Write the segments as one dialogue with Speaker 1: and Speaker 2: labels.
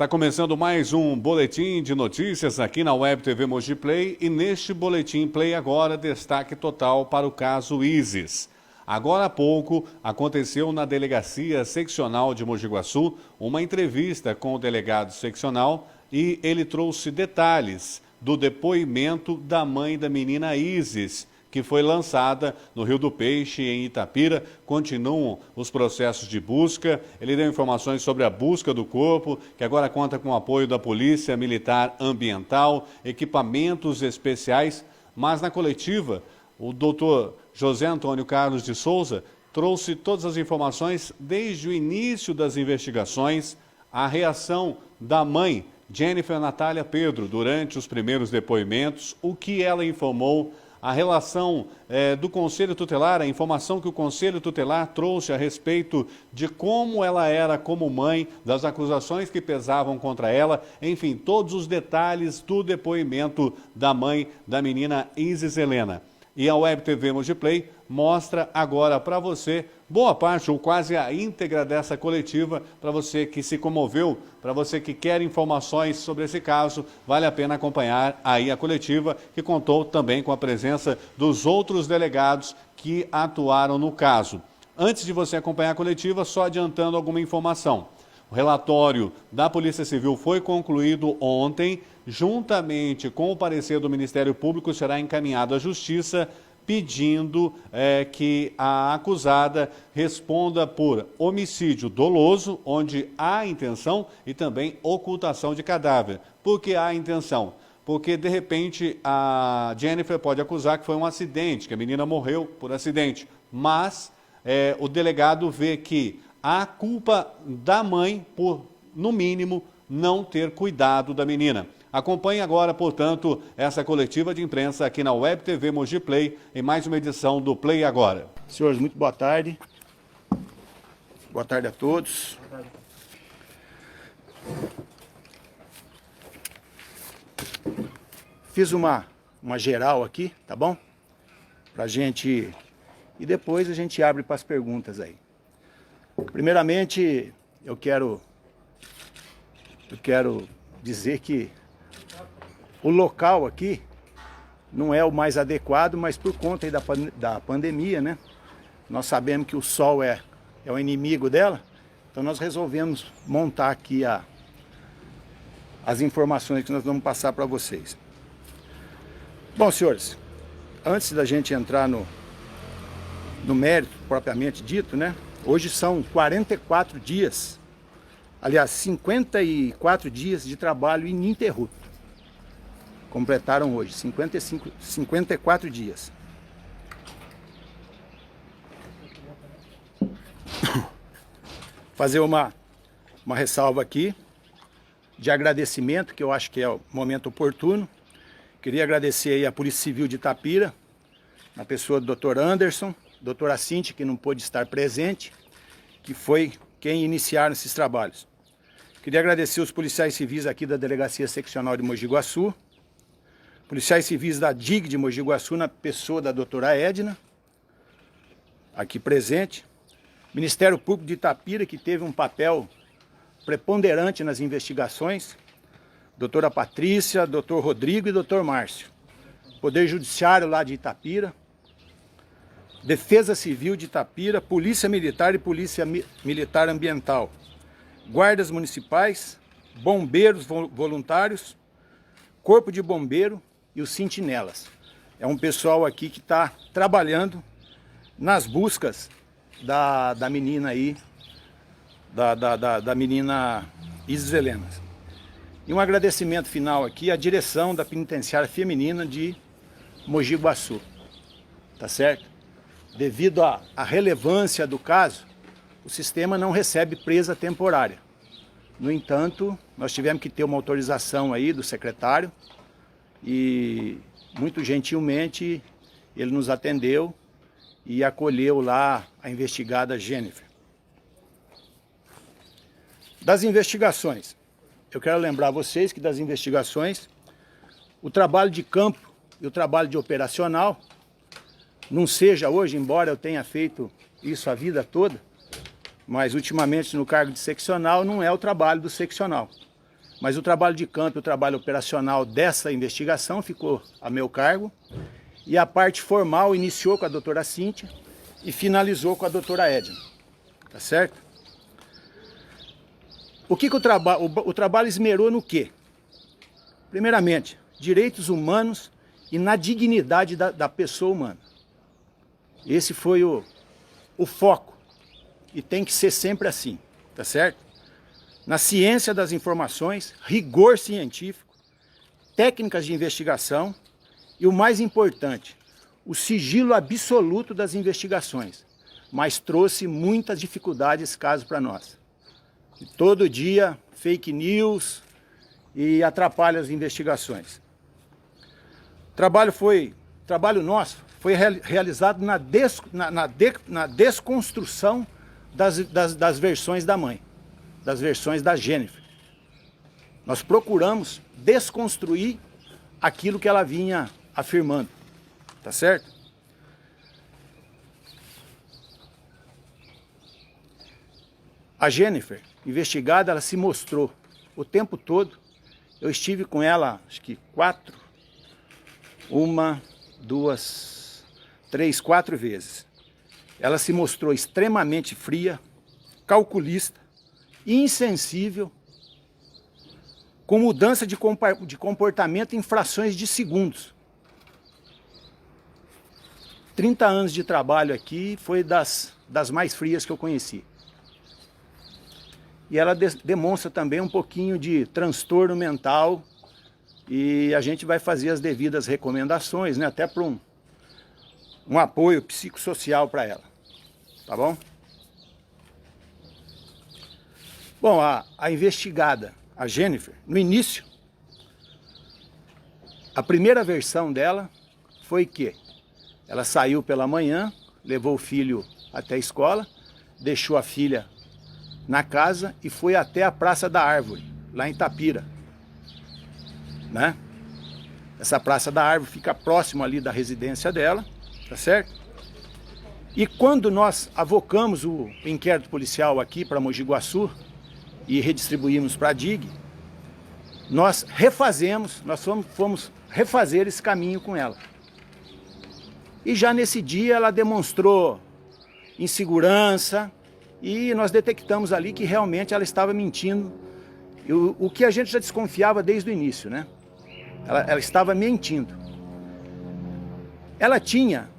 Speaker 1: Está começando mais um boletim de notícias aqui na Web TV Mogi Play e neste boletim Play agora destaque total para o caso Isis. Agora há pouco aconteceu na Delegacia Seccional de Mogi Guaçu uma entrevista com o delegado seccional e ele trouxe detalhes do depoimento da mãe da menina Isis, que foi lançada no Rio do Peixe, em Itapira. Continuam os processos de busca. Ele deu informações sobre a busca do corpo, que agora conta com o apoio da Polícia Militar Ambiental, equipamentos especiais. Mas na coletiva, o doutor José Antônio Carlos de Souza trouxe todas as informações desde o início das investigações, a reação da mãe, Jennifer Natália Pedro, durante os primeiros depoimentos, o que ela informou, a relação do Conselho Tutelar, a informação que o Conselho Tutelar trouxe a respeito de como ela era como mãe, das acusações que pesavam contra ela, enfim, todos os detalhes do depoimento da mãe da menina Isis Helena. E a Web TV Mogi Play mostra agora para você boa parte ou quase a íntegra dessa coletiva. Para você que se comoveu, para você que quer informações sobre esse caso, vale a pena acompanhar aí a coletiva, que contou também com a presença dos outros delegados que atuaram no caso. Antes de você acompanhar a coletiva, só adiantando alguma informação. O relatório da Polícia Civil foi concluído ontem, juntamente com o parecer do Ministério Público, será encaminhado à Justiça, pedindo que a acusada responda por homicídio doloso, onde há intenção, e também ocultação de cadáver. Por que há intenção? Porque, de repente, a Jennifer pode acusar que foi um acidente, que a menina morreu por acidente, mas o delegado vê que há culpa da mãe por, no mínimo, não ter cuidado da menina. Acompanhe agora, portanto, essa coletiva de imprensa aqui na Web TV Mogi Play, em mais uma edição do Play Agora.
Speaker 2: Senhores, muito boa tarde. Boa tarde a todos. Fiz uma geral aqui, tá bom? Pra gente... E depois a gente abre para as perguntas aí. Primeiramente, eu quero dizer que o local aqui não é o mais adequado, mas por conta aí da pandemia, né? Nós sabemos que o sol é o inimigo dela, então nós resolvemos montar aqui as informações que nós vamos passar para vocês. Bom, senhores, antes da gente entrar no mérito propriamente dito, né? Hoje são 44 dias, aliás, 54 dias de trabalho ininterrupto. Completaram hoje, 54 dias. Fazer uma ressalva aqui de agradecimento, que eu acho que é o momento oportuno. Queria agradecer aí a Polícia Civil de Itapira, na pessoa do Dr. Anderson, doutora Cintia, que não pôde estar presente, que foi quem iniciaram esses trabalhos. Queria agradecer os policiais civis aqui da Delegacia Seccional de Mogi Guaçu, policiais civis da DIG de Mogi Guaçu, na pessoa da doutora Edna, aqui presente, Ministério Público de Itapira, que teve um papel preponderante nas investigações, doutora Patrícia, doutor Rodrigo e doutor Márcio, Poder Judiciário lá de Itapira, Defesa Civil de Itapira, Polícia Militar e Polícia Militar Ambiental, guardas municipais, bombeiros voluntários, Corpo de Bombeiro e os sentinelas. É um pessoal aqui que está trabalhando nas buscas da menina aí, da menina Isis Helena. E um agradecimento final aqui à direção da Penitenciária Feminina de Mogi Guaçu, tá certo? Devido à relevância do caso, o sistema não recebe presa temporária. No entanto, nós tivemos que ter uma autorização aí do secretário e, muito gentilmente, ele nos atendeu e acolheu lá a investigada Jennifer. Das investigações, eu quero lembrar a vocês que das investigações, o trabalho de campo e o trabalho de operacional, não seja hoje, embora eu tenha feito isso a vida toda, mas ultimamente no cargo de seccional não é o trabalho do seccional. mas o trabalho de campo e o trabalho operacional dessa investigação ficou a meu cargo, e a parte formal iniciou com a doutora Cíntia e finalizou com a doutora Edna, tá certo? O que o trabalho esmerou no quê? Primeiramente, direitos humanos e na dignidade da pessoa humana. Esse foi o foco, e tem que ser sempre assim, tá certo? Na ciência das informações, rigor científico, técnicas de investigação e o mais importante, o sigilo absoluto das investigações, mas trouxe muitas dificuldades caso para nós. E todo dia, fake news e atrapalha as investigações. Trabalho nosso foi realizado na desconstrução das versões da mãe, das versões da Jennifer. Nós procuramos desconstruir aquilo que ela vinha afirmando, tá certo? A Jennifer, investigada, ela se mostrou o tempo todo. Eu estive com ela, acho que 4 vezes. Ela se mostrou extremamente fria, calculista, insensível, com mudança de comportamento em frações de segundos. 30 anos de trabalho aqui foi das mais frias que eu conheci. E ela demonstra também um pouquinho de transtorno mental, e a gente vai fazer as devidas recomendações, né, até para um apoio psicossocial para ela, tá bom? Bom, a investigada, a Jennifer, no início, a primeira versão dela foi que ela saiu pela manhã, levou o filho até a escola, deixou a filha na casa e foi até a Praça da Árvore, lá em Itapira, né? Essa Praça da Árvore fica próximo ali da residência dela, tá certo? E quando nós avocamos o inquérito policial aqui para Mogi Guaçu e redistribuímos para a DIG, nós fomos refazer esse caminho com ela. E já nesse dia ela demonstrou insegurança, e nós detectamos ali que realmente ela estava mentindo, o que a gente já desconfiava desde o início, né? Ela estava mentindo. Ela tinha,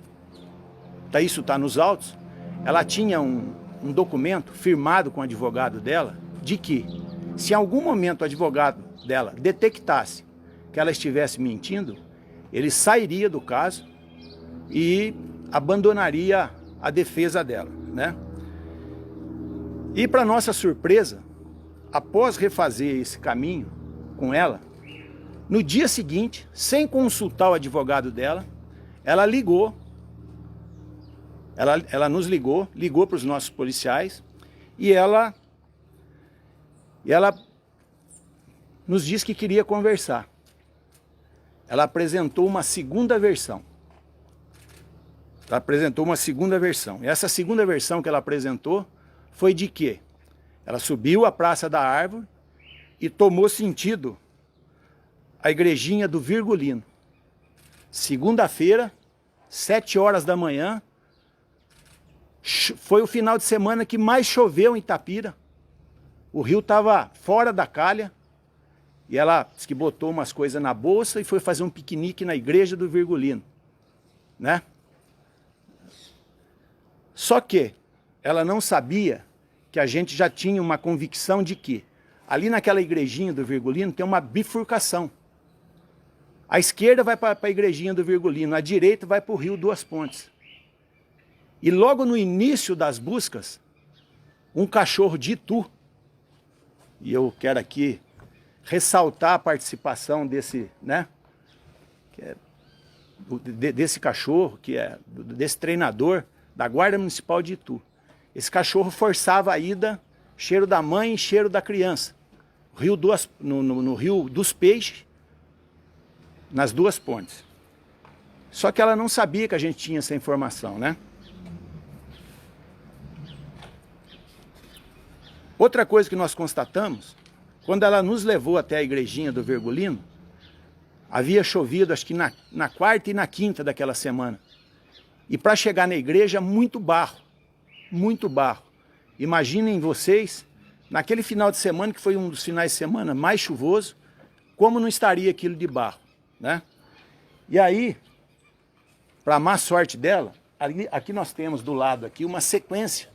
Speaker 2: isso está nos autos, ela tinha um documento firmado com o advogado dela, de que se em algum momento o advogado dela detectasse que ela estivesse mentindo, ele sairia do caso e abandonaria a defesa dela, né? E para nossa surpresa, após refazer esse caminho com ela, no dia seguinte, sem consultar o advogado dela, ela ligou, ela nos ligou para os nossos policiais, e ela nos disse que queria conversar. Ela apresentou uma segunda versão. E essa segunda versão que ela apresentou foi de que ela subiu a Praça da Árvore e tomou sentido a igrejinha do Virgulino. Segunda-feira, 7 horas da manhã, foi o final de semana que mais choveu em Itapira. O rio estava fora da calha, e ela disse que botou umas coisas na bolsa e foi fazer um piquenique na igreja do Virgulino, né? Só que ela não sabia que a gente já tinha uma convicção de que ali naquela igrejinha do Virgulino tem uma bifurcação. A esquerda vai para a igrejinha do Virgulino, a direita vai para o rio Duas Pontes. E logo no início das buscas, um cachorro de Itu, e eu quero aqui ressaltar a participação desse, né, desse cachorro, desse treinador da Guarda Municipal de Itu. Esse cachorro forçava a ida, cheiro da mãe e cheiro da criança. No Rio dos Peixes, nas Duas Pontes. Só que ela não sabia que a gente tinha essa informação, né? Outra coisa que nós constatamos Quando ela nos levou até a igrejinha do Virgulino, havia chovido acho que na quarta e na quinta daquela semana. E para chegar na igreja, muito barro, muito barro. Imaginem vocês, naquele final de semana, que foi um dos finais de semana mais chuvoso, como não estaria aquilo de barro, né? E aí, para a má sorte dela, aqui nós temos do lado aqui uma sequência.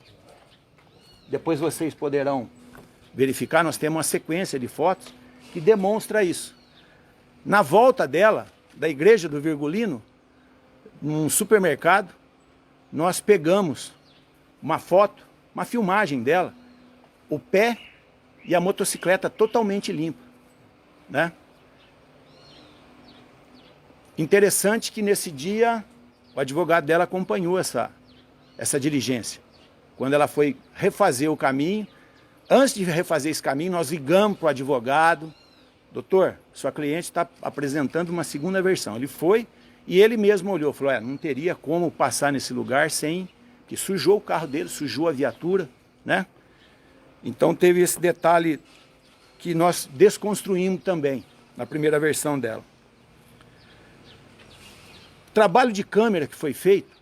Speaker 2: Depois vocês poderão verificar, nós temos uma sequência de fotos que demonstra isso. Na volta dela, da igreja do Virgulino, num supermercado, nós pegamos uma foto, uma filmagem dela, o pé e a motocicleta totalmente limpa, né? Interessante que nesse dia o advogado dela acompanhou essa diligência. Quando ela foi refazer o caminho, antes de refazer esse caminho, nós ligamos para o advogado: doutor, sua cliente está apresentando uma segunda versão. Ele foi e ele mesmo olhou, falou: não teria como passar nesse lugar sem... que sujou o carro dele, sujou a viatura, né? Então teve esse detalhe que nós desconstruímos também, na primeira versão dela. O trabalho de câmera que foi feito,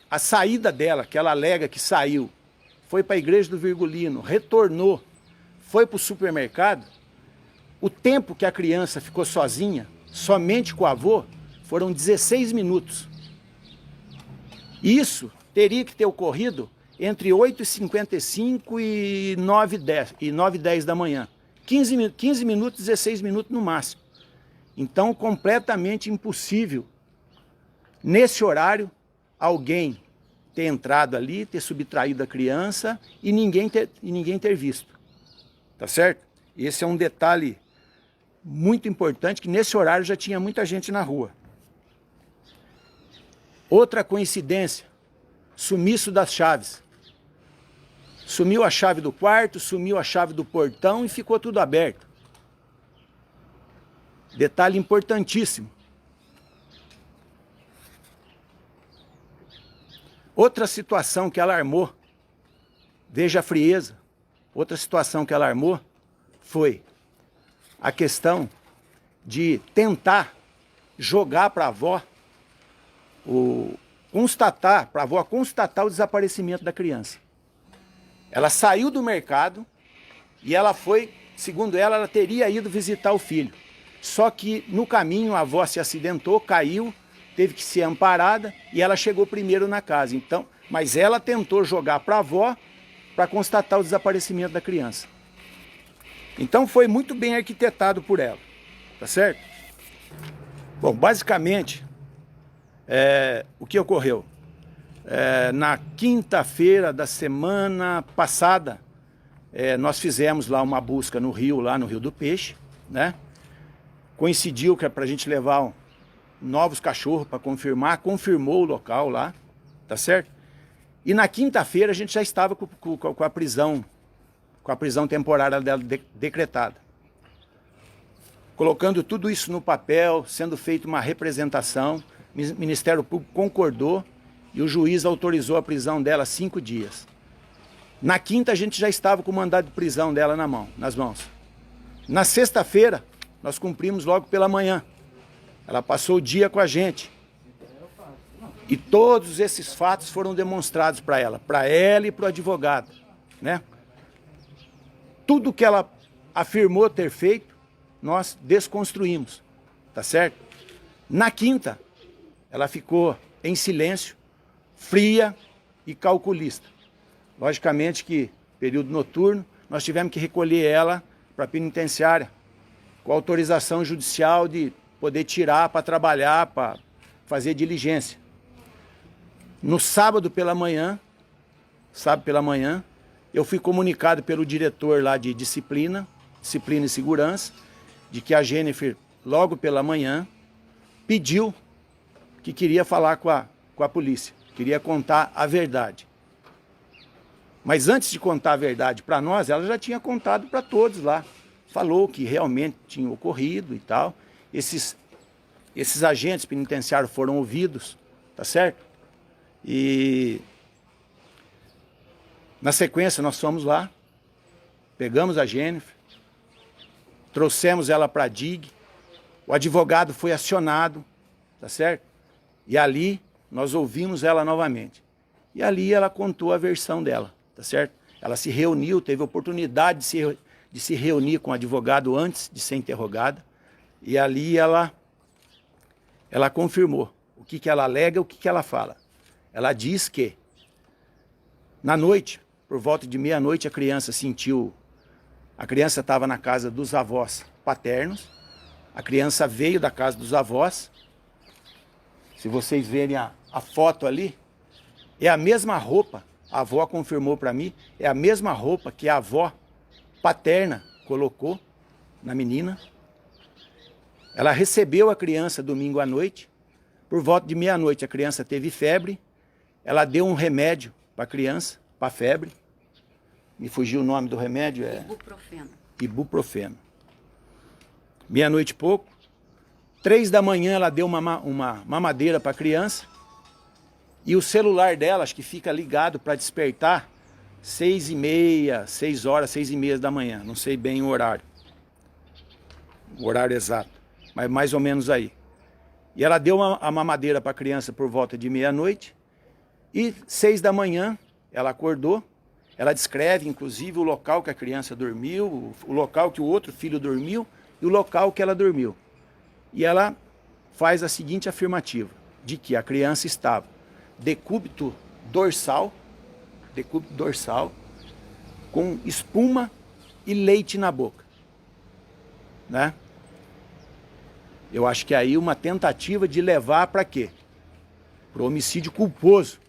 Speaker 2: a saída dela, que ela alega que saiu, foi para a igreja do Virgulino, retornou, foi para o supermercado, o tempo que a criança ficou sozinha, somente com o avô, foram 16 minutos. Isso teria que ter ocorrido entre 8h55 e 9h10 da manhã. 15 minutos, 16 minutos no máximo. Então, completamente impossível, nesse horário, alguém ter entrado ali, ter subtraído a criança e ninguém ter visto. Tá certo? Esse é um detalhe muito importante, que nesse horário já tinha muita gente na rua. Outra coincidência, sumiço das chaves. Sumiu a chave do quarto, sumiu a chave do portão e ficou tudo aberto. Detalhe importantíssimo. Outra situação que alarmou, veja a frieza, outra situação que alarmou foi a questão de tentar jogar para a avó, para a avó constatar o desaparecimento da criança. Ela saiu do mercado e ela foi, segundo ela, ela teria ido visitar o filho. Só que no caminho a avó se acidentou, caiu, teve que ser amparada e ela chegou primeiro na casa. Então, mas ela tentou jogar para a avó para constatar o desaparecimento da criança. Então foi muito bem arquitetado por ela, tá certo? Bom, basicamente, o que ocorreu? Na quinta-feira da semana passada, nós fizemos lá uma busca no rio, lá no Rio do Peixe, né? Coincidiu que é para a gente levar novos cachorros para confirmar, confirmou o local lá, tá certo? E na quinta-feira a gente já estava com a prisão temporária dela decretada. Colocando tudo isso no papel, sendo feita uma representação, o Ministério Público concordou e o juiz autorizou a prisão dela 5 dias. Na quinta a gente já estava com o mandado de prisão dela nas mãos. Na sexta-feira nós cumprimos logo pela manhã. Ela passou o dia com a gente. E todos esses fatos foram demonstrados para ela e para o advogado, né? Tudo que ela afirmou ter feito, nós desconstruímos, tá certo? Na quinta, ela ficou em silêncio, fria e calculista. Logicamente que, período noturno, nós tivemos que recolher ela para a penitenciária, com autorização judicial de poder tirar para trabalhar, para fazer diligência. No sábado pela manhã, eu fui comunicado pelo diretor lá de disciplina e segurança, de que a Jennifer, logo pela manhã, pediu que queria falar com a polícia, queria contar a verdade. Mas antes de contar a verdade para nós, ela já tinha contado para todos lá. Falou que realmente tinha ocorrido e tal. Esses agentes penitenciários foram ouvidos, tá certo? E na sequência nós fomos lá pegamos a Jennifer, trouxemos ela para a DIG, o advogado foi acionado, tá certo? E ali nós ouvimos ela novamente. E ali ela contou a versão dela, tá certo? Ela se reuniu, teve oportunidade de se reunir com o advogado antes de ser interrogada. E ali ela confirmou o que ela alega, o que ela fala. Ela diz que, na noite, por volta de meia-noite, a criança estava na casa dos avós paternos, a criança veio da casa dos avós. Se vocês verem a foto ali, é a mesma roupa, a avó confirmou para mim, é a mesma roupa que a avó paterna colocou na menina. Ela recebeu a criança domingo à noite, por volta de meia-noite a criança teve febre, ela deu um remédio para a criança, para a febre. Me fugiu o nome do remédio?
Speaker 3: Ibuprofeno.
Speaker 2: Ibuprofeno. Meia-noite e pouco. 3 da manhã ela deu uma mamadeira para a criança. E o celular dela, acho que fica ligado para despertar 6h30, 6 horas, 6h30 da manhã. Não sei bem o horário exato, mas mais ou menos aí. E ela deu a mamadeira para a criança por volta de meia-noite. E 6 da manhã ela acordou. Ela descreve, inclusive, o local que a criança dormiu, o local que o outro filho dormiu e o local que ela dormiu. E ela faz a seguinte afirmativa, de que a criança estava decúbito dorsal, com espuma e leite na boca. Né? Eu acho que aí uma tentativa de levar para quê? Para o homicídio culposo,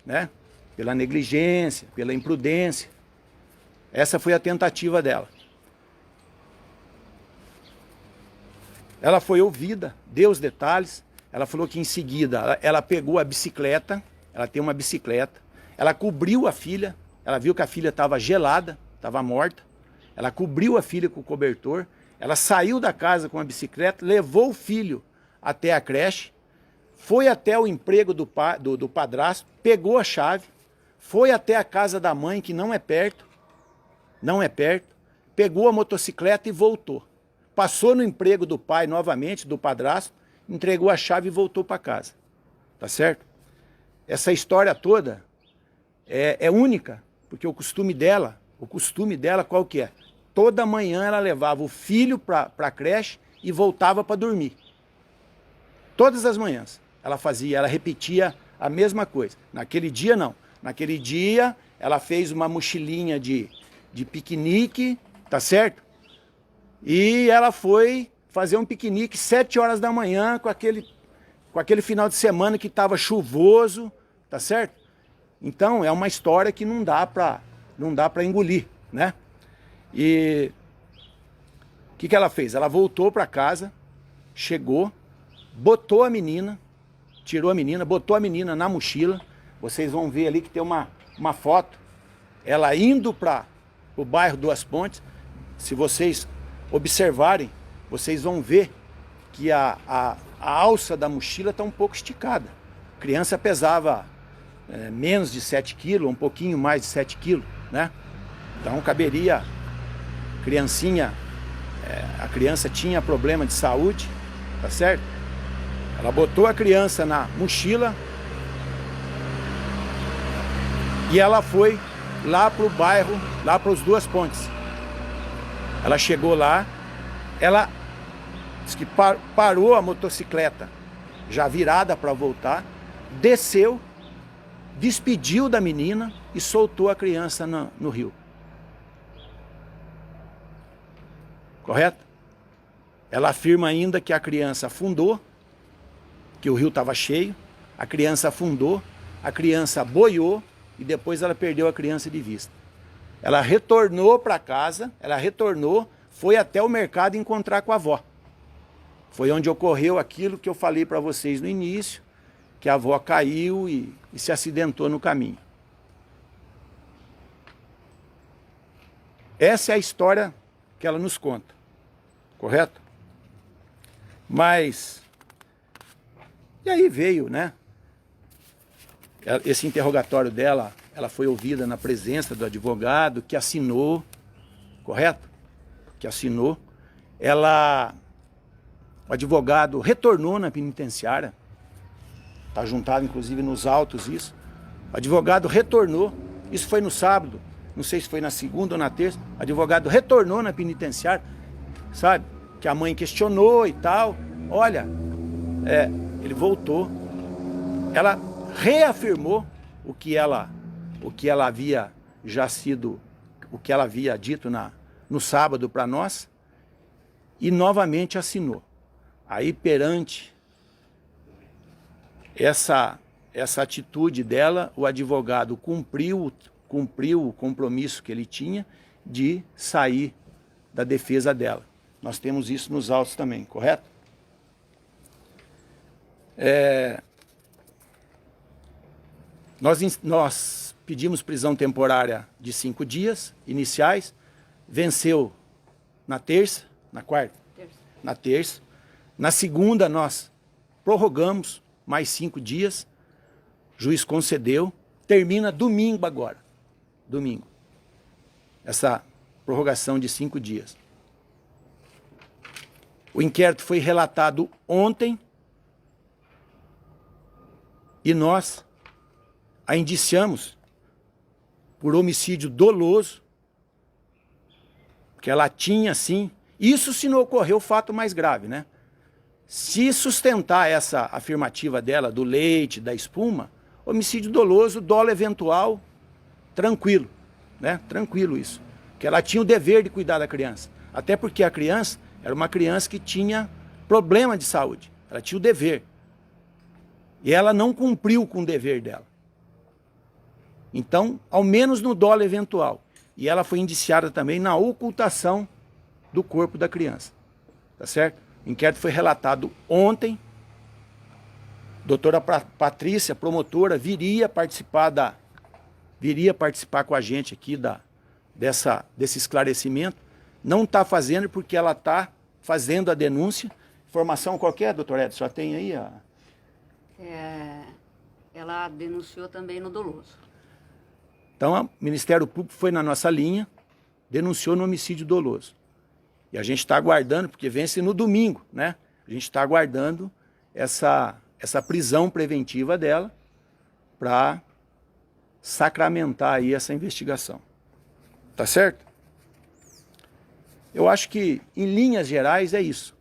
Speaker 2: né? Pela negligência, pela imprudência. Essa foi a tentativa dela. Ela foi ouvida, deu os detalhes. Ela falou que em seguida ela pegou a bicicleta, ela tem uma bicicleta, ela cobriu a filha, ela viu que a filha estava gelada, estava morta. Ela cobriu a filha com o cobertor, ela saiu da casa com a bicicleta, levou o filho até a creche, foi até o emprego do padrasto, pegou a chave, foi até a casa da mãe, que não é perto, pegou a motocicleta e voltou. Passou no emprego do pai novamente, do padrasto, entregou a chave e voltou para casa. Tá certo? Essa história toda é única, porque o costume dela qual que é? Toda manhã ela levava o filho para a creche e voltava para dormir. Todas as manhãs ela repetia a mesma coisa. Naquele dia não. Naquele dia, ela fez uma mochilinha de piquenique, tá certo? E ela foi fazer um piquenique 7 horas da manhã com aquele final de semana que estava chuvoso, tá certo? Então, é uma história que não dá para engolir, né? E o que ela fez? Ela voltou para casa, chegou, botou a menina, tirou a menina, botou a menina na mochila. Vocês vão ver ali que tem uma foto, ela indo para o bairro Duas Pontes. Se vocês observarem, vocês vão ver que a alça da mochila está um pouco esticada. A criança pesava menos de 7 quilos, um pouquinho mais de 7 quilos, né? Então caberia, a criança tinha problema de saúde, tá certo? Ela botou a criança na mochila, e ela foi lá para o bairro, lá para os Duas Pontes. Ela chegou lá, ela disse que parou a motocicleta, já virada para voltar, desceu, despediu da menina e soltou a criança no rio. Correto? Ela afirma ainda que a criança afundou, que o rio estava cheio, a criança afundou, a criança boiou, e depois ela perdeu a criança de vista. Ela retornou para casa, foi até o mercado encontrar com a avó. Foi onde ocorreu aquilo que eu falei para vocês no início, que a avó caiu e se acidentou no caminho. Essa é a história que ela nos conta, correto? Mas, e aí veio, né? Esse interrogatório dela, ela foi ouvida na presença do advogado, que assinou, correto? Que assinou. O advogado retornou na penitenciária, está juntado inclusive nos autos isso. O advogado retornou, isso foi no sábado, não sei se foi na segunda ou na terça, o advogado retornou na penitenciária, sabe? Que a mãe questionou e tal. Olha, ele voltou, ela reafirmou o que ela havia já sido, o que ela havia dito no sábado para nós, e novamente assinou. Aí, perante essa atitude dela, o advogado cumpriu o compromisso que ele tinha de sair da defesa dela. Nós temos isso nos autos também, correto? Nós pedimos prisão temporária de 5 dias iniciais, venceu na terça, na quarta? Na terça. Na segunda nós prorrogamos mais 5 dias, o juiz concedeu, termina domingo agora, domingo, essa prorrogação de 5 dias. O inquérito foi relatado ontem e nós a indiciamos por homicídio doloso, que ela tinha sim, isso se não ocorreu o fato mais grave, né? Se sustentar essa afirmativa dela do leite, da espuma, homicídio doloso, dolo eventual, tranquilo, né? Tranquilo isso. Que ela tinha o dever de cuidar da criança. Até porque a criança era uma criança que tinha problema de saúde. Ela tinha o dever. E ela não cumpriu com o dever dela. Então, ao menos no dolo eventual. E ela foi indiciada também na ocultação do corpo da criança. Tá certo? O inquérito foi relatado ontem. Doutora Patrícia, promotora, viria participar com a gente aqui desse esclarecimento. Não está fazendo porque ela está fazendo a denúncia. Informação qualquer, doutor Edson, só tem aí a...
Speaker 3: Ela denunciou também no doloso.
Speaker 2: Então, o Ministério Público foi na nossa linha, denunciou no homicídio doloso. E a gente está aguardando, porque vence no domingo, né? A gente está aguardando essa prisão preventiva dela para sacramentar aí essa investigação. Tá certo? Eu acho que, em linhas gerais, é isso.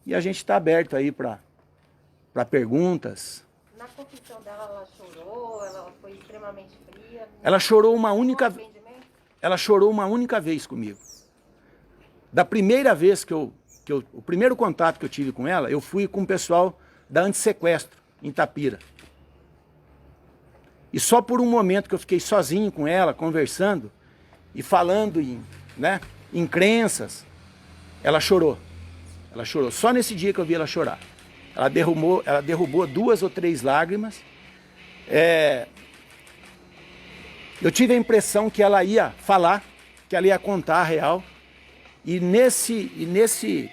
Speaker 2: E a gente está aberto aí para perguntas.
Speaker 4: Na confissão dela, ela chorou, ela foi extremamente fria.
Speaker 2: Ela chorou uma única vez comigo. Da primeira vez o primeiro contato que eu tive com ela, eu fui com o pessoal da Antissequestro, em Itapira. E só por um momento que eu fiquei sozinho com ela, conversando e falando em crenças, ela chorou. Ela chorou. Só nesse dia que eu vi ela chorar. Ela derrubou 2 ou 3 lágrimas. Eu tive a impressão que ela ia falar, que ela ia contar a real. E nesse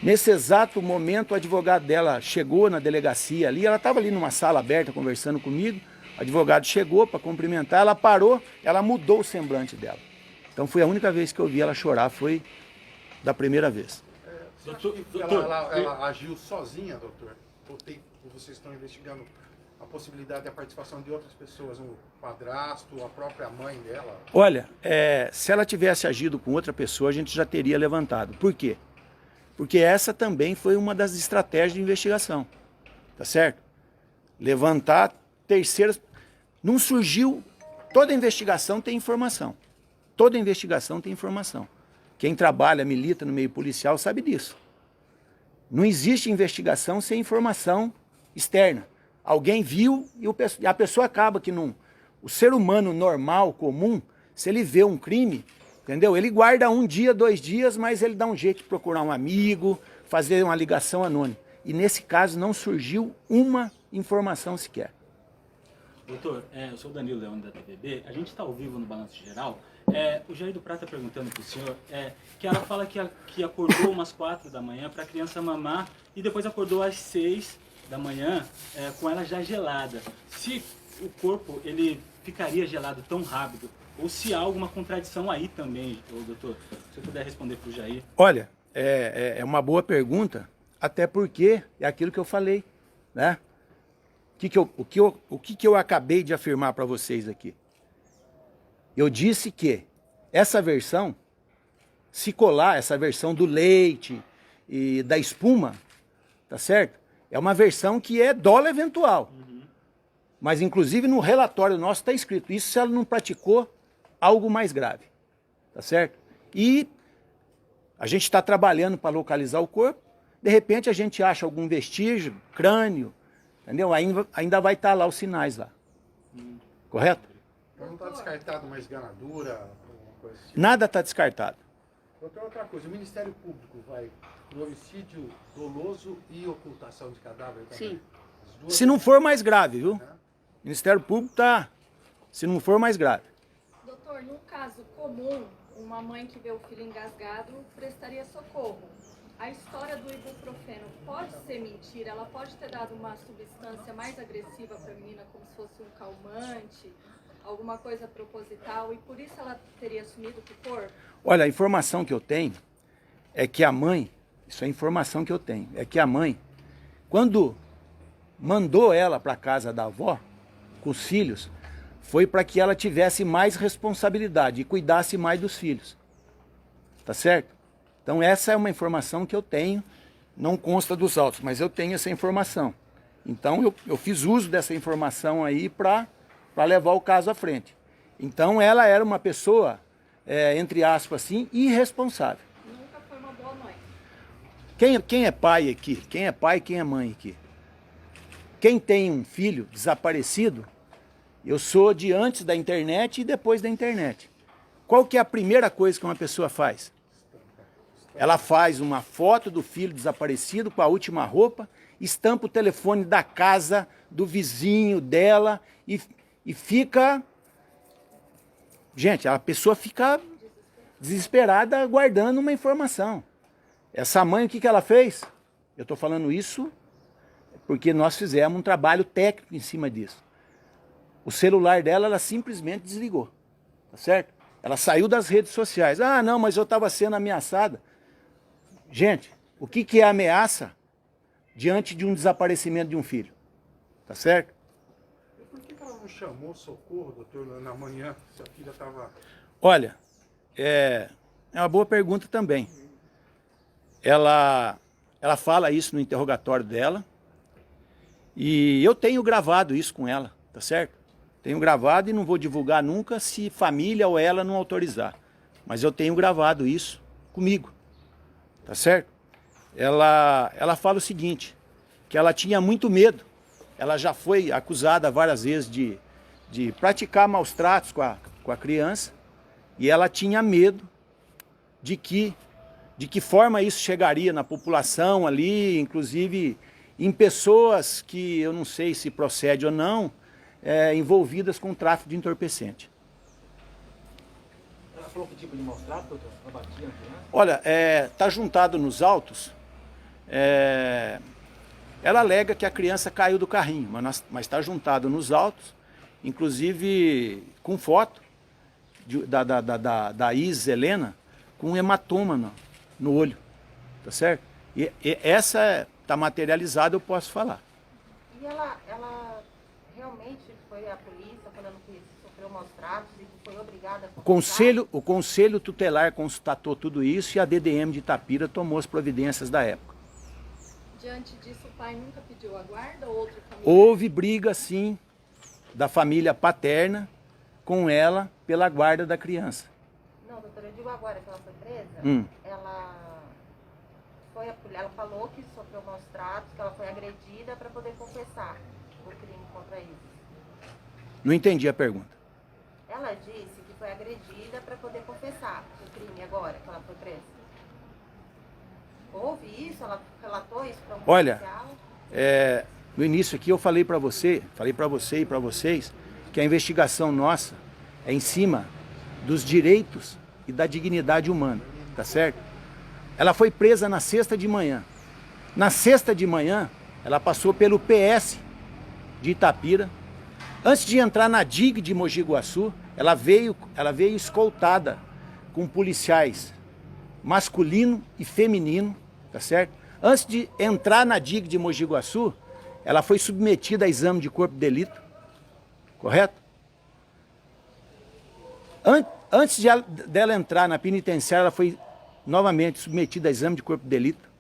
Speaker 2: exato momento, o advogado dela chegou na delegacia ali, ela estava ali numa sala aberta conversando comigo, o advogado chegou para cumprimentar, ela parou, ela mudou o semblante dela. Então foi a única vez que eu vi ela chorar, foi da primeira vez.
Speaker 5: Você acha que ela agiu sozinha, doutor? Ou vocês estão investigando a possibilidade da participação de outras pessoas, um padrasto, a própria mãe dela?
Speaker 2: Olha, se ela tivesse agido com outra pessoa, a gente já teria levantado. Por quê? Porque essa também foi uma das estratégias de investigação. Tá certo? Levantar terceiras. Não surgiu... Toda investigação tem informação. Toda investigação tem informação. Quem trabalha, milita no meio policial sabe disso. Não existe investigação sem informação externa. Alguém viu e a pessoa acaba que não... O ser humano normal, comum, se ele vê um crime, entendeu? Ele guarda 1 dia, 2 dias, mas ele dá um jeito de procurar um amigo, fazer uma ligação anônima. E nesse caso não surgiu uma informação sequer.
Speaker 6: Doutor, eu sou o Danilo Leão da TVB, a gente está ao vivo no Balanço Geral. O Jair do Prata perguntando para o senhor que ela fala que acordou umas 4 da manhã para a criança mamar e depois acordou às 6 da manhã com ela já gelada. Se o corpo ele ficaria gelado tão rápido? Ou se há alguma contradição aí também, doutor? Se você puder responder para o Jair.
Speaker 2: Olha, é uma boa pergunta, até porque é aquilo que eu falei, né? O que eu acabei de afirmar para vocês aqui? Eu disse que essa versão, se colar, essa versão do leite e da espuma, tá certo? É uma versão que é dolo eventual. Mas, inclusive, no relatório nosso está escrito, isso se ela não praticou algo mais grave, tá certo? E a gente está trabalhando para localizar o corpo, de repente a gente acha algum vestígio, crânio, entendeu? Ainda vai estar lá os sinais lá, correto?
Speaker 5: Então não está descartado uma esganadura, alguma coisa assim?
Speaker 2: Nada está descartado.
Speaker 5: Outra coisa, o Ministério Público vai pro homicídio doloso e ocultação de cadáver também?
Speaker 3: Sim.
Speaker 5: As duas-
Speaker 2: Se não for mais grave, viu? O Ministério Público tá, se não for mais grave.
Speaker 7: Doutor, num caso comum, uma mãe que vê o filho engasgado prestaria socorro. A história do ibuprofeno pode ser mentira? Ela pode ter dado uma substância mais agressiva para a menina, como se fosse um calmante, alguma coisa proposital, e por isso ela teria assumido o corpo?
Speaker 2: Olha, a informação que eu tenho é que a mãe, isso é a informação que eu tenho, é que a mãe, quando mandou ela para a casa da avó, com os filhos, foi para que ela tivesse mais responsabilidade e cuidasse mais dos filhos. Tá certo? Então essa é uma informação que eu tenho, não consta dos autos, mas eu tenho essa informação. Então eu fiz uso dessa informação aí para levar o caso à frente. Então ela era uma pessoa, entre aspas assim, irresponsável.
Speaker 7: Nunca foi uma boa mãe.
Speaker 2: Quem é pai aqui? Quem é pai e quem é mãe aqui? Quem tem um filho desaparecido, eu sou de antes da internet e depois da internet. Qual que é a primeira coisa que uma pessoa faz? Ela faz uma foto do filho desaparecido com a última roupa, estampa o telefone da casa, do vizinho dela e fica... Gente, a pessoa fica desesperada aguardando uma informação. Essa mãe, o que ela fez? Eu estou falando isso porque nós fizemos um trabalho técnico em cima disso. O celular dela, ela simplesmente desligou, tá certo? Ela saiu das redes sociais. Ah, não, mas eu estava sendo ameaçada. Gente, o que é ameaça diante de um desaparecimento de um filho? Tá certo?
Speaker 5: E por que ela não chamou socorro, doutor, na manhã, se a filha estava...
Speaker 2: Olha, é uma boa pergunta também. Ela fala isso no interrogatório dela e eu tenho gravado isso com ela, tá certo? Tenho gravado e não vou divulgar nunca se família ou ela não autorizar. Mas eu tenho gravado isso comigo, tá certo? Ela fala o seguinte, que ela tinha muito medo. Ela já foi acusada várias vezes de praticar maus tratos com a criança e ela tinha medo de que forma isso chegaria na população ali, inclusive em pessoas que eu não sei se procede ou não, envolvidas com tráfico de entorpecente.
Speaker 8: Ela falou que tipo de maus tratos, doutor? Ela batia na criança?
Speaker 2: Olha, está juntado nos autos, ela alega que a criança caiu do carrinho, mas está juntado nos autos, inclusive com foto da Isis Helena com um hematoma no olho, tá certo? E essa está materializada, eu posso falar.
Speaker 4: E ela realmente foi à polícia falando que sofreu maus tratos e que foi obrigada a confessar?
Speaker 2: O Conselho Tutelar constatou tudo isso e a DDM de Itapira tomou as providências da época.
Speaker 7: Diante disso, o pai nunca pediu a guarda ou outra família?
Speaker 2: Houve briga, sim, da família paterna com ela pela guarda da criança.
Speaker 4: Não, doutora, eu digo agora que ela foi presa, ela falou que sofreu maus tratos, que ela foi agredida para poder confessar o crime contra eles.
Speaker 2: Não entendi a pergunta.
Speaker 4: Ela disse que foi agredida para poder confessar o crime agora que ela foi presa. Houve isso? Ela relatou isso para um
Speaker 2: Olha,
Speaker 4: policial?
Speaker 2: no início aqui eu falei para você e para vocês que a investigação nossa é em cima dos direitos e da dignidade humana, tá certo? Ela foi presa na sexta de manhã. Na sexta de manhã, ela passou pelo PS de Itapira, Antes de entrar na DIG de Mogi Guaçu, ela veio escoltada com policiais masculino e feminino, tá certo? Antes de entrar na DIG de Mogi Guaçu, ela foi submetida a exame de corpo de delito, correto? Antes dela entrar na penitenciária, ela foi novamente submetida a exame de corpo de delito.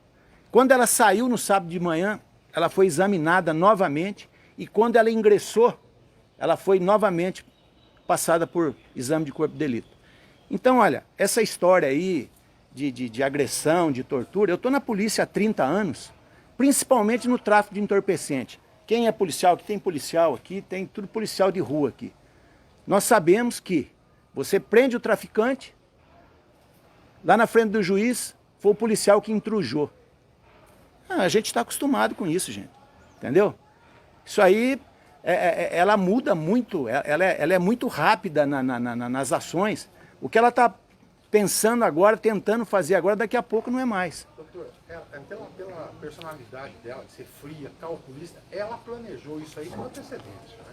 Speaker 2: Quando ela saiu no sábado de manhã, ela foi examinada novamente e quando ela ingressou, ela foi novamente passada por exame de corpo de delito. Então, olha, essa história aí de agressão, de tortura, eu estou na polícia há 30 anos, principalmente no tráfico de entorpecente. Quem é policial, que tem policial aqui, tem tudo policial de rua aqui. Nós sabemos que você prende o traficante, lá na frente do juiz, foi o policial que intrujou. A gente está acostumado com isso, gente. Entendeu? Isso aí, ela muda muito, ela é muito rápida nas ações. O que ela está pensando agora, tentando fazer agora, daqui a pouco não é mais.
Speaker 5: Doutor, pela personalidade dela, de ser fria, calculista, ela planejou isso aí com antecedência, né?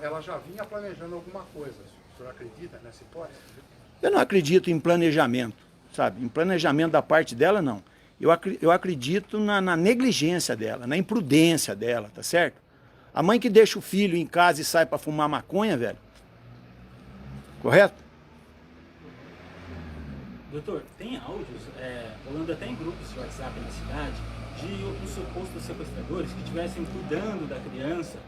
Speaker 5: Ela já vinha planejando alguma coisa. O senhor acredita nessa hipótese?
Speaker 2: Eu não acredito em planejamento, sabe? Em planejamento da parte dela, não. Eu acredito na negligência dela, na imprudência dela, tá certo? A mãe que deixa o filho em casa e sai para fumar maconha, velho. Correto?
Speaker 6: Doutor, tem áudios, rolando até em grupos de WhatsApp na cidade, de alguns supostos sequestradores que estivessem cuidando da criança,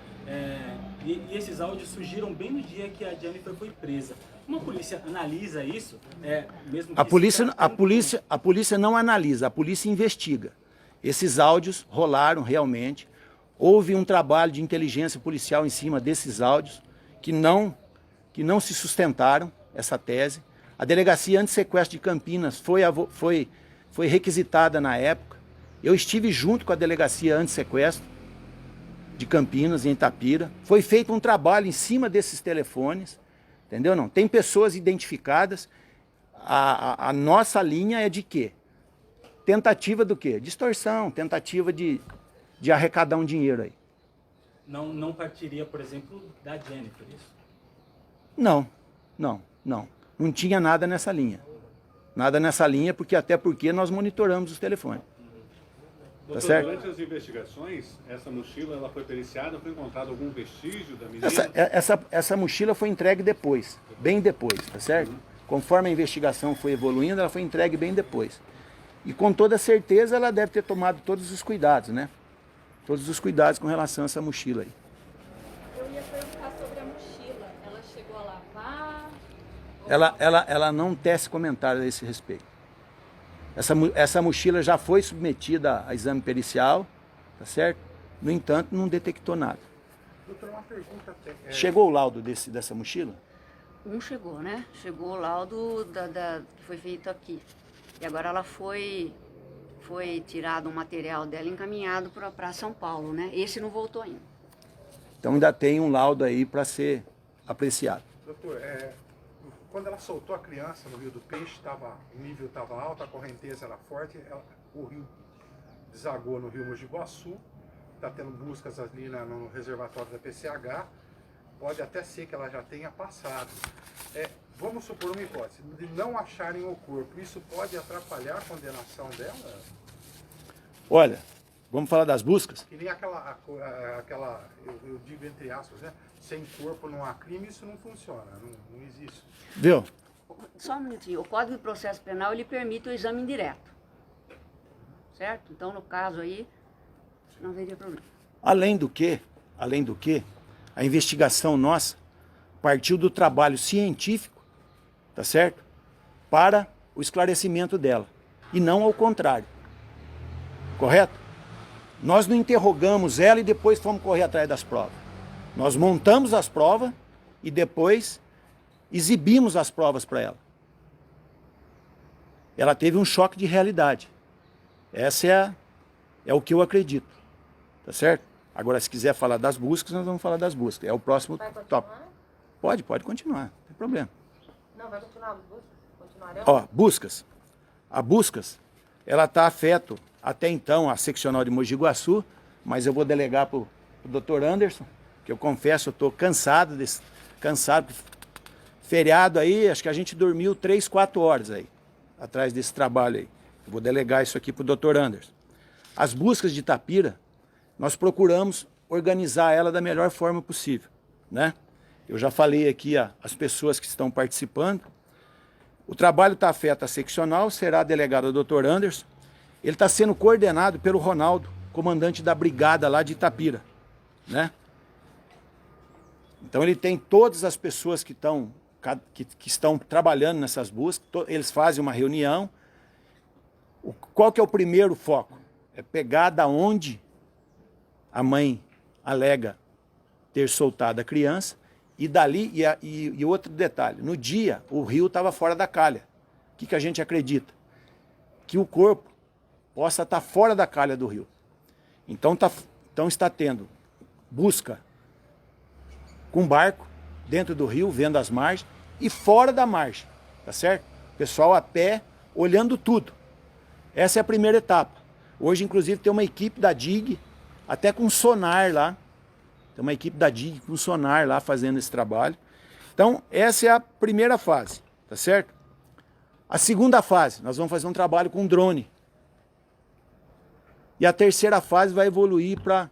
Speaker 6: e esses áudios surgiram bem no dia que a Jennifer foi presa. Como a polícia analisa isso? Mesmo que
Speaker 2: a polícia não analisa, a polícia investiga. Esses áudios rolaram realmente. Houve um trabalho de inteligência policial em cima desses áudios que não se sustentaram, essa tese. A delegacia antissequestro de Campinas foi requisitada na época. Eu estive junto com a delegacia antissequestro de Campinas, em Itapira. Foi feito um trabalho em cima desses telefones, entendeu? Não, tem pessoas identificadas. A nossa linha é de quê? Tentativa do quê? De extorsão, tentativa de arrecadar um dinheiro aí.
Speaker 6: Não partiria, por exemplo, da Jennifer, isso?
Speaker 2: Não. Não tinha nada nessa linha. Nada nessa linha, até porque nós monitoramos os telefones.
Speaker 1: Doutor,
Speaker 2: tá certo?
Speaker 1: Durante as investigações, essa mochila ela foi periciada, foi encontrado algum vestígio da menina?
Speaker 2: Essa mochila foi entregue depois, bem depois, tá certo? Conforme a investigação foi evoluindo, ela foi entregue bem depois. E com toda certeza ela deve ter tomado todos os cuidados, né? Todos os cuidados com relação a essa mochila aí.
Speaker 7: Eu ia perguntar sobre a mochila. Ela chegou a lavar?
Speaker 2: Ela não tece comentário a esse respeito. Essa mochila já foi submetida a exame pericial, tá certo? No entanto, não detectou nada.
Speaker 5: Doutor, uma pergunta até.
Speaker 2: Chegou o laudo dessa mochila?
Speaker 3: Chegou, né? Chegou o laudo que foi feito aqui. E agora ela foi tirado o material dela e encaminhado para São Paulo, né? Esse não voltou ainda.
Speaker 2: Então ainda tem um laudo aí para ser apreciado.
Speaker 5: Doutor, quando ela soltou a criança no Rio do Peixe, o nível estava alto, a correnteza era forte, o rio desagou no Rio Mogi Guaçu, está tendo buscas ali no reservatório da PCH, pode até ser que ela já tenha passado. Vamos supor uma hipótese, de não acharem o corpo, isso pode atrapalhar a condenação dela?
Speaker 2: Olha, vamos falar das buscas?
Speaker 5: Que nem eu digo entre aspas, né? Sem corpo não há crime, isso não funciona, não existe.
Speaker 2: Viu?
Speaker 3: Só um minutinho. O Código de Processo Penal, ele permite o exame indireto. Certo? Então, no caso aí, não haveria problema.
Speaker 2: Além do que, a investigação nossa partiu do trabalho científico, tá certo? Para o esclarecimento dela. E não ao contrário. Correto? Nós não interrogamos ela e depois fomos correr atrás das provas. Nós montamos as provas e depois exibimos as provas para ela. Ela teve um choque de realidade. Essa é o que eu acredito. Tá certo? Agora, se quiser falar das buscas, nós vamos falar das buscas. É o próximo top. Pode continuar, não tem problema.
Speaker 4: Não, vai continuar as buscas? Continuarão?
Speaker 2: Ó, buscas. A buscas, ela está afeto até então a seccional de Mogi Guaçu, mas eu vou delegar para pro Dr. Anderson, que eu confesso, eu estou cansado, feriado aí, acho que a gente dormiu 3, 4 horas aí, atrás desse trabalho aí. Eu vou delegar isso aqui pro Dr. Anderson. As buscas de Itapira, nós procuramos organizar ela da melhor forma possível, né? Eu já falei aqui as pessoas que estão participando. O trabalho Tafeta seccional será delegado ao Dr. Anderson. Ele está sendo coordenado pelo Ronaldo, comandante da brigada lá de Itapira, né? Então ele tem todas as pessoas que estão trabalhando nessas buscas, eles fazem uma reunião. Qual que é o primeiro foco? É pegar da onde a mãe alega ter soltado a criança, e dali, e outro detalhe, no dia o rio estava fora da calha. O que a gente acredita? Que o corpo possa estar fora da calha do rio. Então está tendo busca com barco, dentro do rio, vendo as margens, e fora da margem, tá certo? Pessoal a pé, olhando tudo. Essa é a primeira etapa. Hoje, inclusive, tem uma equipe da DIG, até com sonar lá. Tem uma equipe da DIG com sonar lá fazendo esse trabalho. Então, essa é a primeira fase, tá certo? A segunda fase, nós vamos fazer um trabalho com drone. E a terceira fase vai evoluir para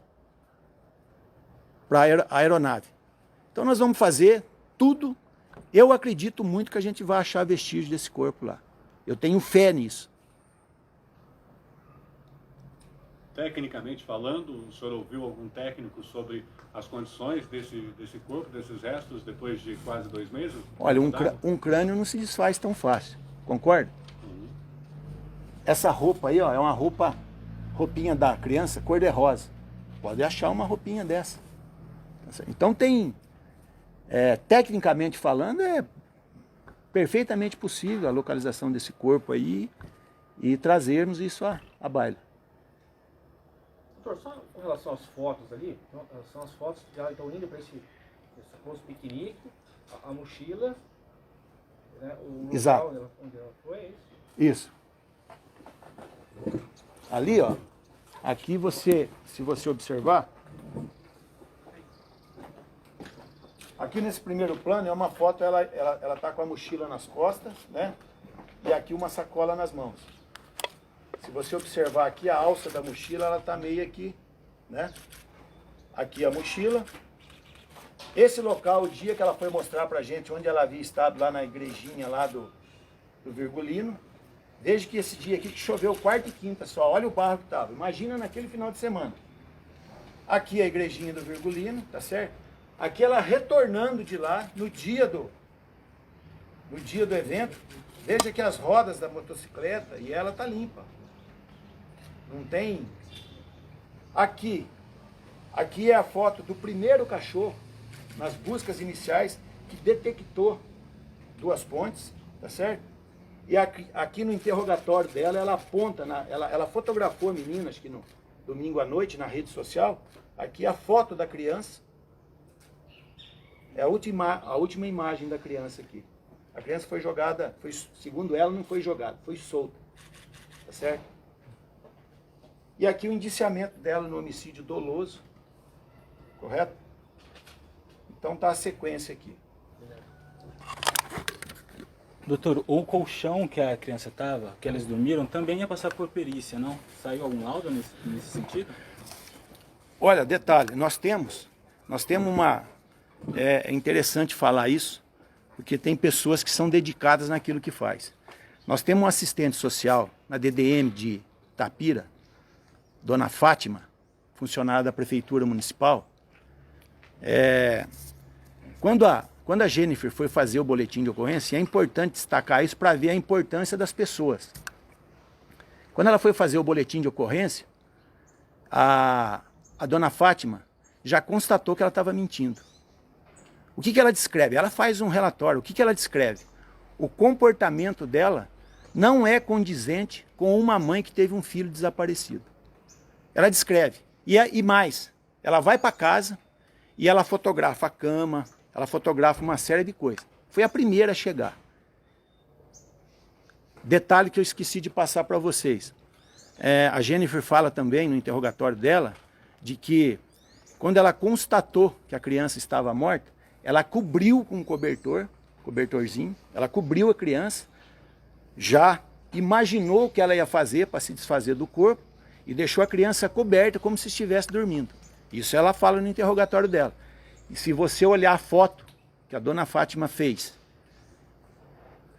Speaker 2: a aeronave. Então, nós vamos fazer tudo. Eu acredito muito que a gente vai achar vestígio desse corpo lá. Eu tenho fé nisso.
Speaker 1: Tecnicamente falando, o senhor ouviu algum técnico sobre as condições desse corpo, desses restos, depois de quase 2 meses?
Speaker 2: Olha, um crânio não se desfaz tão fácil, concorda?
Speaker 1: Uhum.
Speaker 2: Essa roupa aí, ó, é uma roupinha da criança, cor-de-rosa. Pode achar uma roupinha dessa. Então tem, tecnicamente falando, é perfeitamente possível a localização desse corpo aí e trazermos isso à baila.
Speaker 8: Doutor, só com relação às fotos ali, então, são as fotos que já estão indo para esse posto piquenique, a mochila, né, o local.
Speaker 2: Exato.
Speaker 8: Onde ela foi, é
Speaker 2: Isso.
Speaker 8: isso?
Speaker 2: Ali, ó, aqui se você observar, aqui nesse primeiro plano é uma foto, ela tá com a mochila nas costas, né, e aqui uma sacola nas mãos. Se você observar aqui, a alça da mochila, ela tá meio aqui, né? Aqui a mochila. Esse local, o dia que ela foi mostrar pra gente, onde ela havia estado lá na igrejinha lá do Virgulino, desde que esse dia aqui que choveu quarta e quinta só, olha o barro que tava. Imagina naquele final de semana. Aqui a igrejinha do Virgulino, tá certo? Aqui ela retornando de lá, no dia do evento, veja que as rodas da motocicleta, e ela tá limpa. Não tem... Aqui é a foto do primeiro cachorro, nas buscas iniciais, que detectou 2 pontes, tá certo? E aqui no interrogatório dela, ela aponta, ela fotografou a menina, acho que no domingo à noite, na rede social. Aqui a foto da criança. É a última imagem da criança aqui. A criança foi jogada, segundo ela, não foi jogada, foi solta, tá certo? E aqui o indiciamento dela no homicídio doloso, correto? Então tá a sequência aqui.
Speaker 6: Doutor, o colchão que a criança estava, que eles dormiram, também ia passar por perícia, não? Saiu algum laudo nesse sentido?
Speaker 2: Olha, detalhe, nós temos uma... É interessante falar isso, porque tem pessoas que são dedicadas naquilo que faz. Nós temos um assistente social na DDM de Itapira, Dona Fátima, funcionária da Prefeitura Municipal. Quando a Jennifer foi fazer o boletim de ocorrência, é importante destacar isso para ver a importância das pessoas. Quando ela foi fazer o boletim de ocorrência, a Dona Fátima já constatou que ela estava mentindo. O que ela descreve? Ela faz um relatório. O que ela descreve? O comportamento dela não é condizente com uma mãe que teve um filho desaparecido. Ela descreve. E mais, ela vai para casa e ela fotografa a cama, ela fotografa uma série de coisas. Foi a primeira a chegar. Detalhe que eu esqueci de passar para vocês. A Jennifer fala também no interrogatório dela de que Quando ela constatou que a criança estava morta, ela cobriu com um cobertorzinho, ela cobriu a criança, já imaginou o que ela ia fazer para se desfazer do corpo e deixou a criança coberta como se estivesse dormindo. Isso ela fala no interrogatório dela. E se você olhar a foto que a dona Fátima fez,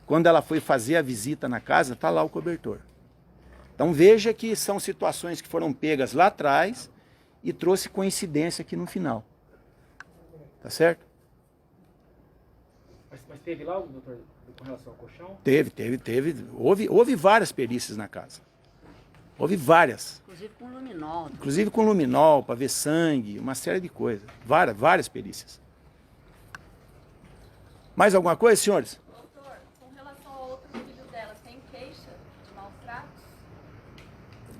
Speaker 2: quando ela foi fazer a visita na casa, está lá o cobertor. Então veja que são situações que foram pegas lá atrás e trouxe coincidência aqui no final. Tá certo?
Speaker 8: Mas teve lá, doutor, com relação ao colchão?
Speaker 2: Teve. Houve várias perícias na casa. Houve várias.
Speaker 3: Inclusive com luminol.
Speaker 2: Inclusive com luminol, para ver sangue, uma série de coisas. Várias perícias. Mais alguma coisa, senhores?
Speaker 7: Doutor, com relação ao outro filho dela, tem queixa de maus tratos?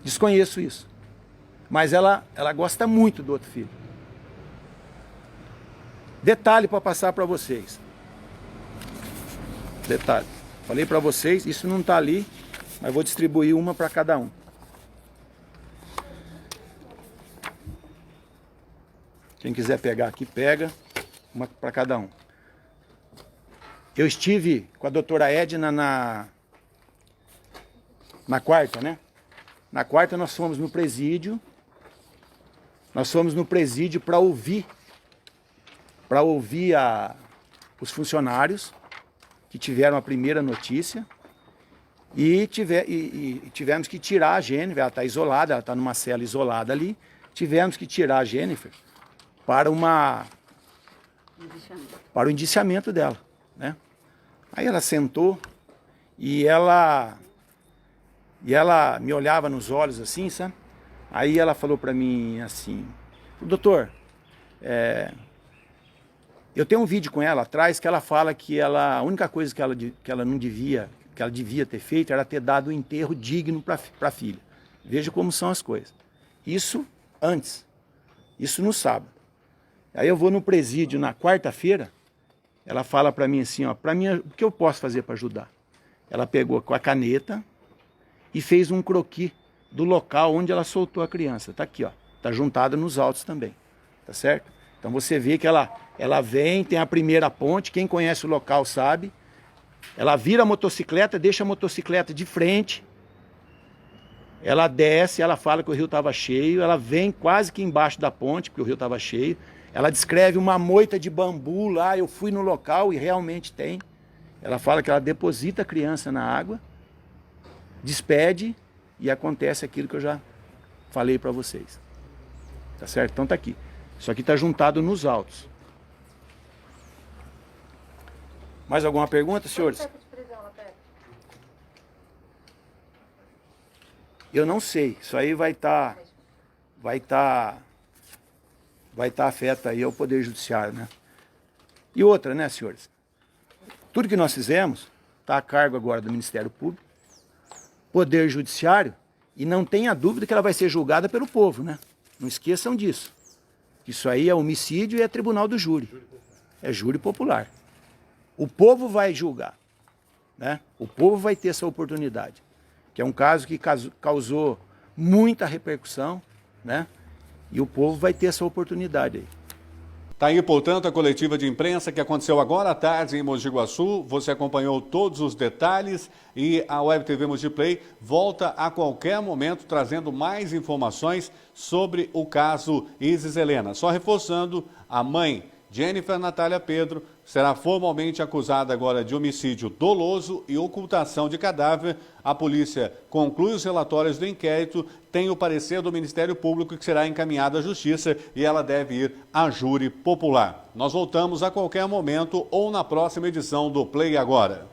Speaker 2: Desconheço isso. Mas ela gosta muito do outro filho. Detalhe para passar para vocês. Detalhe. Falei para vocês, isso não está ali, mas vou distribuir uma para cada um. Quem quiser pegar aqui, pega. Uma para cada um. Eu estive com a doutora Edna na quarta, né? Na quarta nós fomos no presídio. Nós fomos no presídio para ouvir os funcionários que tiveram a primeira notícia e tivemos que tirar a Jennifer. Ela está isolada, ela está numa cela isolada ali. Tivemos que tirar a Jennifer para o indiciamento dela, né? Aí ela sentou e ela me olhava nos olhos assim, sabe? Aí ela falou para mim assim: doutor, eu tenho um vídeo com ela atrás que ela fala que a única coisa que ela devia ter feito era ter dado um enterro digno para a filha. Veja como são as coisas. Isso antes, isso no sábado. Aí eu vou no presídio na quarta-feira, ela fala para mim assim, ó, para mim, o que eu posso fazer para ajudar? Ela pegou com a caneta e fez um croquis do local onde ela soltou a criança. Tá aqui, ó. Tá juntada nos autos também. Tá certo? Então você vê que ela vem, tem a primeira ponte, quem conhece o local sabe. Ela vira a motocicleta, deixa a motocicleta de frente. Ela desce, ela fala que o rio estava cheio, ela vem quase que embaixo da ponte, porque o rio estava cheio. Ela descreve uma moita de bambu lá, eu fui no local e realmente tem. Ela fala que ela deposita a criança na água, despede e acontece aquilo que eu já falei para vocês. Tá certo? Então tá aqui. Isso aqui tá juntado nos autos. Mais alguma pergunta, senhores? Eu não sei. Isso aí vai estar afeta aí ao Poder Judiciário, né? E outra, né, senhores? Tudo que nós fizemos está a cargo agora do Ministério Público, Poder Judiciário, e não tenha dúvida que ela vai ser julgada pelo povo, né? Não esqueçam disso. Isso aí é homicídio e é tribunal do júri. É júri popular. O povo vai julgar, né? O povo vai ter essa oportunidade. Que é um caso que causou muita repercussão, né? E o povo vai ter essa oportunidade aí.
Speaker 1: Está aí, portanto, a coletiva de imprensa que aconteceu agora à tarde em Mogi Guaçu. Você acompanhou todos os detalhes e a Web TV Mogi Play volta a qualquer momento trazendo mais informações sobre o caso Isis Helena. Só reforçando, a mãe Jennifer Natália Pedro será formalmente acusada agora de homicídio doloso e ocultação de cadáver. A polícia conclui os relatórios do inquérito, tem o parecer do Ministério Público que será encaminhado à Justiça e ela deve ir a júri popular. Nós voltamos a qualquer momento ou na próxima edição do Play Agora.